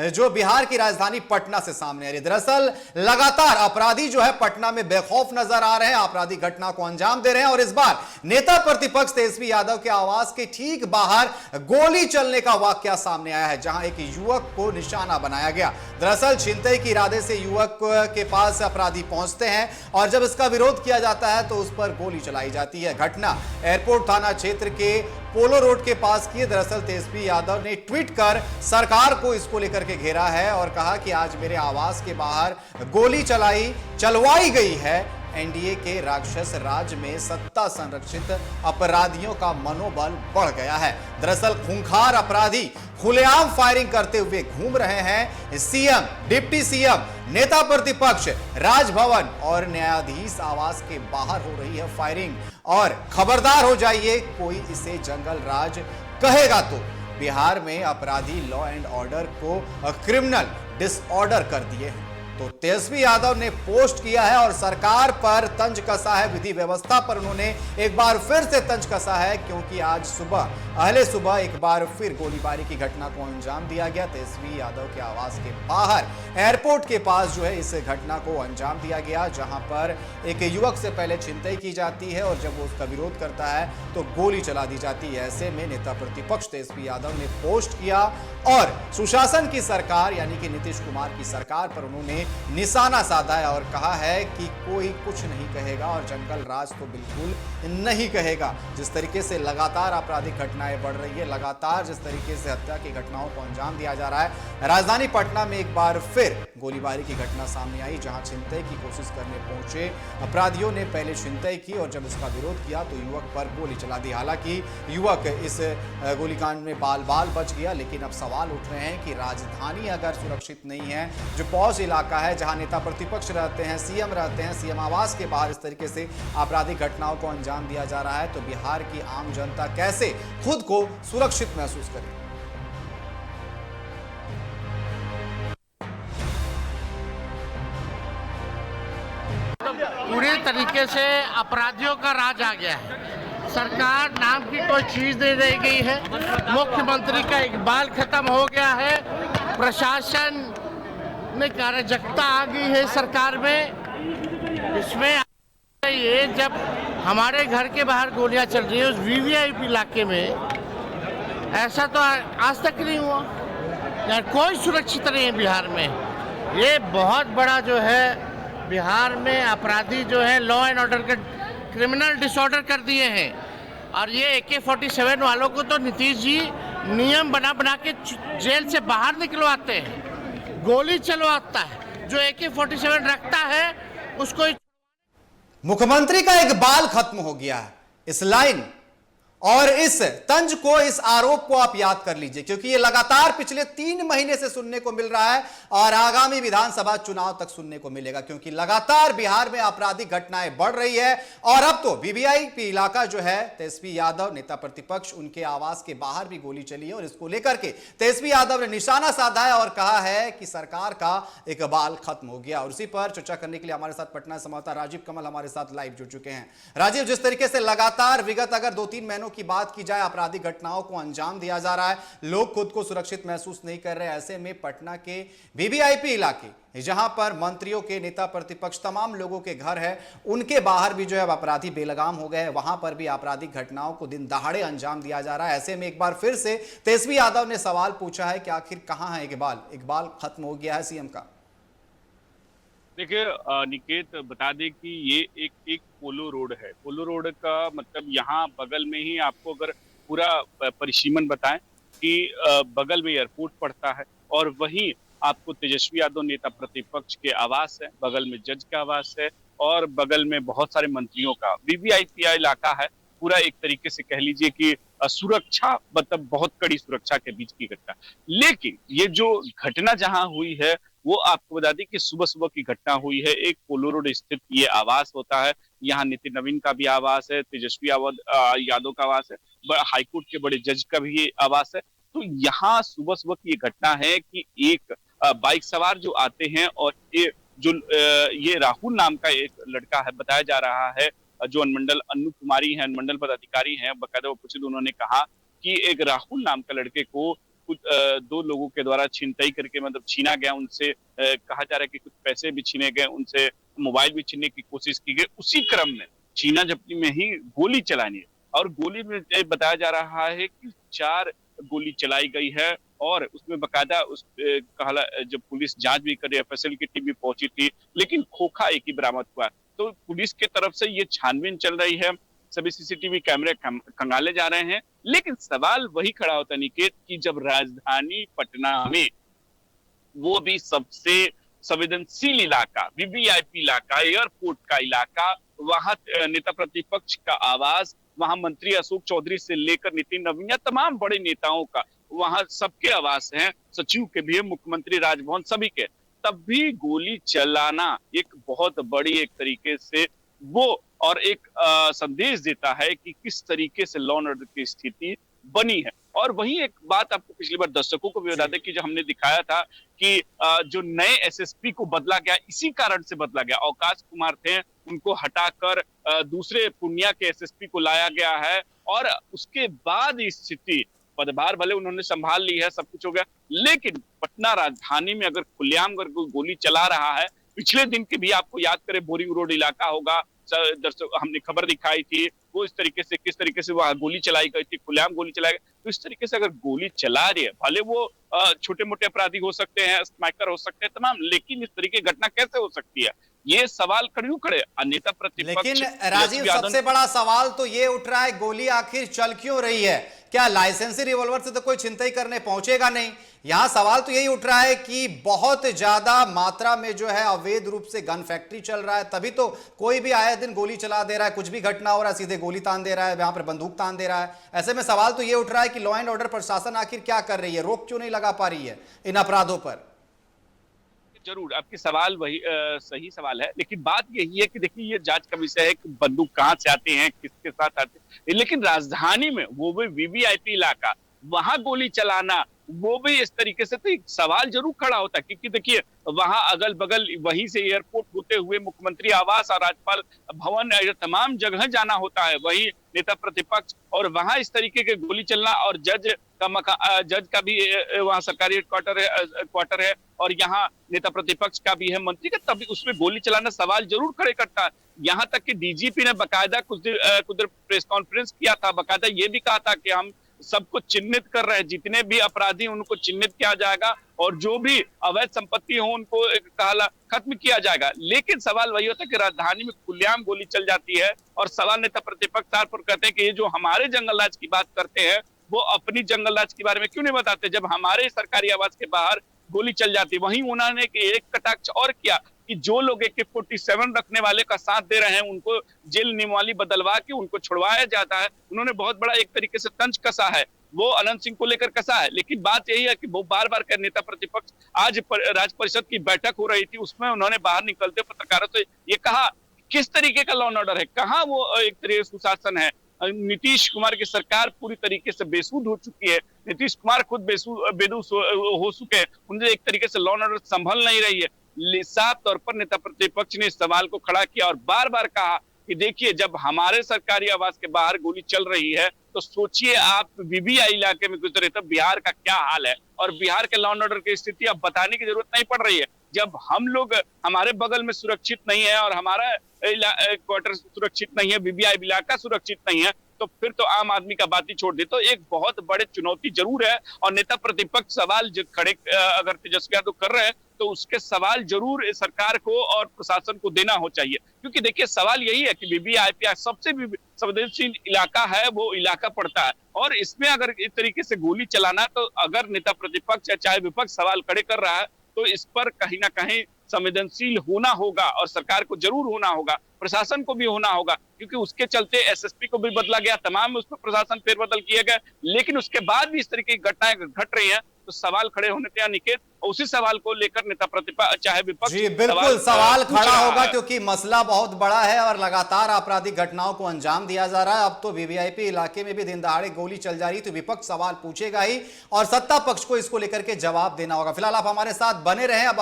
जो बिहार की राजधानी पटना से सामने आ रही है। दरअसल लगातार अपराधी जो है पटना में बेखौफ नजर आ रहे हैं, आपराधिक घटना को अंजाम दे रहे हैं और इस बार नेता प्रतिपक्ष तेजस्वी यादव के आवास के ठीक बाहर गोली चलने का वाकया सामने आया है, जहां एक युवक को निशाना बनाया गया। दरअसल छिनतई के इरादे से युवक के पास अपराधी पहुंचते हैं और जब इसका विरोध किया जाता है तो उस पर गोली चलाई जाती है। घटना एयरपोर्ट थाना क्षेत्र के पोलो रोड के पास की। दरअसल तेजस्वी यादव ने ट्वीट कर सरकार को इसको लेकर के घेरा है और कहा कि आज मेरे आवास के बाहर गोली चलवाई गई है। एनडीए के राक्षस राज में सत्ता संरक्षित अपराधियों का मनोबल बढ़ गया है। दरअसल खूंखार अपराधी खुलेआम फायरिंग करते हुए घूम रहे हैं। सीएम, डिप्टी सीएम, नेता प्रतिपक्ष, राजभवन और न्यायाधीश आवास के बाहर हो रही है फायरिंग और खबरदार हो जाइए कोई इसे जंगल राज कहेगा तो। बिहार में अपराधी लॉ एंड ऑर्डर को क्रिमिनल डिसऑर्डर कर दिए हैं। तो तेजस्वी यादव ने पोस्ट किया है और सरकार पर तंज कसा है, विधि व्यवस्था पर उन्होंने एक बार फिर से तंज कसा है, क्योंकि आज अहले सुबह एक बार फिर गोलीबारी की घटना को अंजाम दिया गया। तेजस्वी यादव के आवास के बाहर एयरपोर्ट के पास जो है इस घटना को अंजाम दिया गया, जहां पर एक युवक से पहले छिनतई की जाती है और जब वो उसका विरोध करता है तो गोली चला दी जाती है। ऐसे में नेता प्रतिपक्ष तेजस्वी यादव ने पोस्ट किया और सुशासन की सरकार यानी कि नीतीश कुमार की सरकार पर उन्होंने निशाना साधा है और कहा है कि कोई कुछ नहीं कहेगा और जंगल राज तो बिल्कुल नहीं कहेगा। जिस तरीके से लगातार आपराधिक घटनाएं बढ़ रही है, लगातार जिस तरीके से हत्या की घटनाओं को अंजाम दिया जा रहा है, राजधानी पटना में एक बार फिर गोलीबारी की घटना सामने आई, जहां छिनतई की कोशिश करने पहुंचे अपराधियों ने पहले छिनतई की और जब इसका विरोध किया तो युवक पर गोली चला दी। हालांकि युवक इस गोलीकांड में बाल बच गया, लेकिन अब सवाल उठ रहे हैं कि राजधानी अगर सुरक्षित नहीं है, जो पौष इलाका है जहां नेता प्रतिपक्ष रहते हैं, सीएम रहते हैं, सीएम आवास के बाहर इस तरीके से आपराधिक घटनाओं को अंजाम दिया जा रहा है, तो बिहार की आम जनता कैसे खुद को सुरक्षित महसूस करे। पूरे तरीके से अपराधियों का राज आ गया है। सरकार नाम की कोई चीज नहीं रह गई है। मुख्यमंत्री का इकबाल खत्म हो गया है। प्रशासन में कार्यजगता आ गई है सरकार में। इसमें ये जब हमारे घर के बाहर गोलियां चल रही है उस वीवीआईपी इलाके में, ऐसा तो आज तक नहीं हुआ। यार कोई सुरक्षित नहीं है बिहार में। ये बहुत बड़ा जो है बिहार में अपराधी जो है लॉ एंड ऑर्डर के क्रिमिनल डिसऑर्डर कर दिए हैं और ये AK-47 वालों को तो नीतीश जी नियम बना के जेल से बाहर निकलवाते हैं, गोली चलवाता है। जो AK-47 रखता है उसको मुख्यमंत्री का इकबाल खत्म हो गया है। इस लाइन और इस तंज को, इस आरोप को आप याद कर लीजिए, क्योंकि ये लगातार पिछले 3 महीने से सुनने को मिल रहा है और आगामी विधानसभा चुनाव तक सुनने को मिलेगा, क्योंकि लगातार बिहार में आपराधिक घटनाएं बढ़ रही है और अब तो वीवीआईपी इलाका जो है, तेजस्वी यादव नेता प्रतिपक्ष, उनके आवास के बाहर भी गोली चली है और इसको लेकर के तेजस्वी यादव ने निशाना साधा है और कहा है कि सरकार का इकबाल खत्म हो गया। और उसी पर चर्चा करने के लिए हमारे साथ पटना संवाददाता राजीव कमल हमारे साथ लाइव जुड़ चुके हैं। राजीव, जिस तरीके से लगातार विगत अगर 2-3 महीनों की बात की जाए आपराधिक घटनाओं को अंजाम दिया जा रहा है, लोग खुद को सुरक्षित महसूस नहीं कर रहे, ऐसे में पटना के वीवीआईपी इलाके जहां पर मंत्रियों के, नेता प्रतिपक्ष, तमाम लोगों के घर है, उनके बाहर भी जो है अपराधी बेलगाम हो गए हैं, वहां पर भी आपराधिक घटनाओं को दिन दहाड़े अंजाम दिया जा रहा है। ऐसे में एक बार फिर से तेजस्वी यादव ने सवाल पूछा है कि आखिर कहां है इकबाल खत्म हो गया है सीएम का। देखिए निकेत, बता दें कि ये एक पोलो रोड है। पोलो रोड का मतलब यहाँ बगल में ही आपको अगर पूरा परिसीमन बताएं कि बगल में एयरपोर्ट पड़ता है और वहीं आपको तेजस्वी यादव नेता प्रतिपक्ष के आवास है, बगल में जज का आवास है और बगल में बहुत सारे मंत्रियों का वीवीआईपी इलाका है। पूरा एक तरीके से कह लीजिए कि सुरक्षा, मतलब बहुत कड़ी सुरक्षा के बीच की घटना। लेकिन ये जो घटना जहां हुई है वो आपको बता दें कि सुबह सुबह की घटना हुई है। एक पोलो रोड स्थित ये आवास होता है, यहाँ नितिन नवीन का भी आवास है, तेजस्वी यादव का आवास है, हाईकोर्ट के बड़े जज का भी ये आवास है। तो यहाँ सुबह सुबह की ये घटना है कि एक बाइक सवार जो आते हैं और ये राहुल नाम का एक लड़का है, बताया जा रहा है, जो अनुमंडल अन्नू कुमारी है, अनुमंडल पदाधिकारी हैं, बकायदा वो पूछे तो उन्होंने कहा कि एक राहुल नाम का लड़के को कुछ 2 लोगों के द्वारा छिनतई करके मतलब छीना गया उनसे, कहा जा रहा है कि कुछ पैसे भी छीने गए उनसे, मोबाइल भी छीनने की कोशिश की गई। उसी क्रम में छीना झपटी में ही गोली चलानी है और गोली में बताया जा रहा है कि 4 गोली चलाई गई है और उसमें बकायदा कहा जब पुलिस जांच भी कर रही है, एफएसएल की टीम भी पहुंची थी, लेकिन खोखा एक ही बरामद हुआ। तो पुलिस की तरफ से ये छानबीन चल रही है, सभी सीसीटीवी कैमरे खंगाले जा रहे हैं, लेकिन सवाल वही खड़ा होता है निकेत कि जब राजधानी पटना में वो भी सबसे संवेदनशील इलाका, वीवीआईपी इलाका, एयरपोर्ट का इलाका, वहां नेता प्रतिपक्ष का आवास, वहां मंत्री अशोक चौधरी से लेकर नितिन नवीन, तमाम बड़े नेताओं का वहां सबके आवास हैं, सचिव के भी है, मुख्यमंत्री राजभवन सभी के, तब भी गोली चलाना एक बहुत बड़ी एक तरीके से वो और एक संदेश देता है कि किस तरीके से लॉ एंड ऑर्डर की स्थिति बनी है। और वही एक बात आपको पिछली बार दर्शकों को भी बता दें कि जो हमने दिखाया था कि जो नए एसएसपी को बदला गया, इसी कारण से बदला गया। अवकाश कुमार थे, उनको हटाकर दूसरे पूर्णिया के एसएसपी को लाया गया है और उसके बाद स्थिति पदभार भले उन्होंने संभाल ली है, सब कुछ हो गया, लेकिन पटना राजधानी में अगर खुलेआम अगर कोई गोली चला रहा है, पिछले दिन के भी आपको याद करें बोरिंग रोड इलाका होगा, दर्शक हमने खबर दिखाई थी, वो इस तरीके से किस तरीके से वहां गोली चलाई गई थी, खुलेआम गोली चलाई गई। तो इस तरीके से अगर गोली चला रही है, भले वो छोटे मोटे अपराधी हो सकते हैं, स्नाइपर हो सकते हैं तमाम, लेकिन इस तरीके की घटना कैसे हो सकती है, ये सवाल क्यों खड़े नेता प्रतिपक्ष। लेकिन राजीव, सबसे बड़ा सवाल तो ये उठ रहा है, गोली आखिर चल क्यों रही है? क्या लाइसेंसी रिवॉल्वर से तो कोई छिनतई करने पहुंचेगा नहीं? यहां सवाल तो यही उठ रहा है कि बहुत ज्यादा मात्रा में जो है अवैध रूप से गन फैक्ट्री चल रहा है, तभी तो कोई भी आए दिन गोली चला दे रहा है, कुछ भी घटना हो रहा है सीधे गोली तान दे रहा है, यहां पर बंदूक तान दे रहा है। ऐसे में सवाल तो ये उठ रहा है कि लॉ एंड ऑर्डर प्रशासन आखिर क्या कर रही है, रोक क्यों नहीं लगा पा रही है इन अपराधों पर? जरूर आपकी सवाल वही सही सवाल है, लेकिन बात यही है कि देखिए ये जांच का विषय है कि बंदूक कहां से आते हैं, किसके साथ आते हैं, लेकिन राजधानी में वो भी वीवीआईपी इलाका, वहां गोली चलाना वो भी इस तरीके से तो एक सवाल जरूर खड़ा होता है, क्योंकि देखिए वहां अगल बगल वहीं से एयरपोर्ट होते हुए मुख्यमंत्री आवास और राज्यपाल भवन तमाम जगह जाना होता है, वही नेता प्रतिपक्ष, और वहां इस तरीके के गोली चलना, और जज का भी वहां सरकारी क्वार्टर है और यहाँ नेता प्रतिपक्ष का भी है, मंत्री का, तभी उसमें गोली चलाना सवाल जरूर खड़े करता है। यहाँ तक कि डीजीपी ने बकायदा कुछ देर प्रेस कॉन्फ्रेंस किया था, बकायदा ये भी कहा था कि हम सबको चिन्हित कर रहे हैं, जितने भी अपराधी उनको चिन्हित किया जाएगा और जो भी अवैध संपत्ति हो उनको खत्म किया जाएगा। लेकिन सवाल वही होता है कि राजधानी में खुलेआम गोली चल जाती है और सवाल नेता प्रतिपक्ष आर पर कहते हैं कि ये जो हमारे जंगल राज की बात करते हैं वो अपनी जंगल राज के बारे में क्यों नहीं बताते, जब हमारे सरकारी आवास के बाहर गोली चल जाती है। वहीं उन्होंने एक कटाक्ष और किया कि जो लोग AK-47 रखने वाले का साथ दे रहे हैं उनको जेल नियमावली बदलवा के उनको छुड़वाया जाता है। उन्होंने बहुत बड़ा एक तरीके से तंज कसा है, वो अनंत सिंह को लेकर कसा है। लेकिन बात यही है कि वो बार बार नेता प्रतिपक्ष आज राज्य परिषद की बैठक हो रही थी, उसमें उन्होंने बाहर निकलते पत्रकारों से ये कहा किस तरीके का लॉ एंड ऑर्डर है, कहाँ वो एक तरीके से सुशासन है। नीतीश कुमार की सरकार पूरी तरीके से बेसुध हो चुकी है, नीतीश कुमार खुद बेदूस हो चुके हैं, उन्हें एक तरीके से लॉ एंड ऑर्डर संभल नहीं रही है। साफ तौर पर नेता प्रतिपक्ष ने इस सवाल को खड़ा किया और बार बार कहा कि देखिए जब हमारे सरकारी आवास के बाहर गोली चल रही है तो सोचिए आप वीवीआई इलाके में गुजरे तो बिहार का क्या हाल है, और बिहार के लॉ एंड ऑर्डर की स्थिति अब बताने की जरूरत नहीं पड़ रही है। जब हम लोग हमारे बगल में सुरक्षित नहीं है और हमारा क्वार्टर सुरक्षित नहीं है, वीवीआई इलाका सुरक्षित नहीं है, तो फिर तो आम आदमी का बात ही छोड़ दे। तो एक बहुत बड़े चुनौती जरूर है और नेता प्रतिपक्ष सवाल जो खड़े अगर तेजस्वी यादव कर रहे हैं तो उसके सवाल जरूर सरकार को और प्रशासन को देना हो चाहिए, क्योंकि देखिए सवाल यही है कि वीवीआईपी सबसे भी संवेदनशील इलाका है, वो इलाका पड़ता है, और इसमें अगर इस तरीके से गोली चलाना, तो अगर नेता प्रतिपक्ष या चाहे विपक्ष सवाल खड़े कर रहा है तो इस पर कहीं ना कहीं संवेदनशील होना होगा और सरकार को जरूर होना होगा, प्रशासन को भी होना होगा, क्योंकि उसके चलते एसएसपी को भी बदला गया, तमाम उस पर प्रशासन फेरबदल किए गए, लेकिन उसके बाद भी इस तरीके की घटनाएं घट रही हैं तो सवाल खड़े होने थे निकेत। उसी सवाल को लेकर नेता प्रतिपक्ष चाहे विपक्ष जी बिल्कुल सवाल खड़ा होगा, क्योंकि मसला बहुत बड़ा है और लगातार आपराधिक घटनाओं को अंजाम दिया जा रहा है। अब तो वीवीआईपी इलाके में भी दिन दहाड़े गोली चल जा रही, तो विपक्ष सवाल पूछेगा ही और सत्ता पक्ष को इसको लेकर के जवाब देना होगा। फिलहाल आप हमारे साथ बने रहें। अब